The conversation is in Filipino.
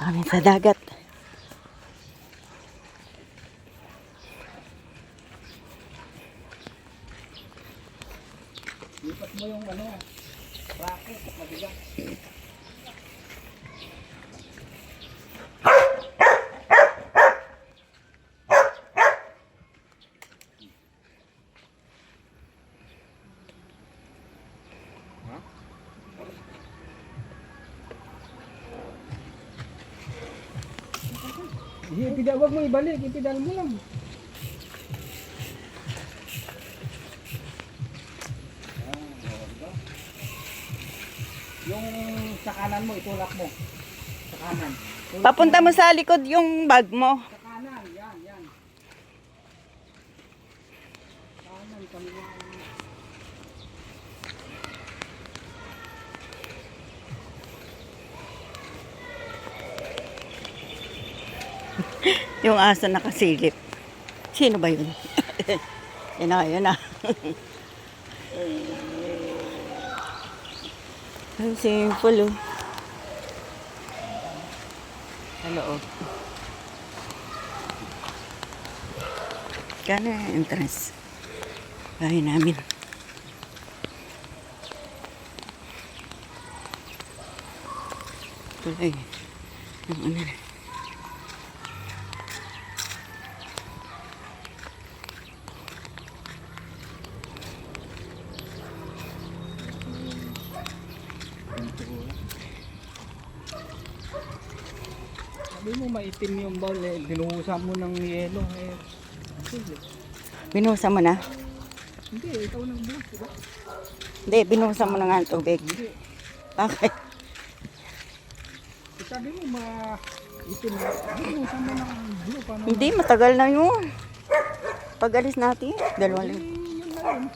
kami sa dagat. Lipat mo yung ano, racket, mabigat. Wag mo ibalik, ipidal mo lang. Yung sa kanan mo, itulak mo. Sa kanan. Papunta mo sa likod yung bag mo. Sa kanan, yan. Kanan, kaliwa. Yung aso nakasilip. Sino ba yun? Yan na. Ang simple oh. Sa loob. Kano yung entrance? Bahay namin. Tuloy. Yung ano na. Sabi mo maitim yung bowl eh. Binuhusan mo ng yelo eh. Sige. Binuhusan mo na? Hindi, ikaw nang buhos, diba? Hindi, binuhusan mo na nga ang tubig. Hindi. Bakit? Sabi mo maitim na. Binuhusan mo ng blue. Paano? Hindi, matagal na yun. Pag alis natin, 2 Yun na yun.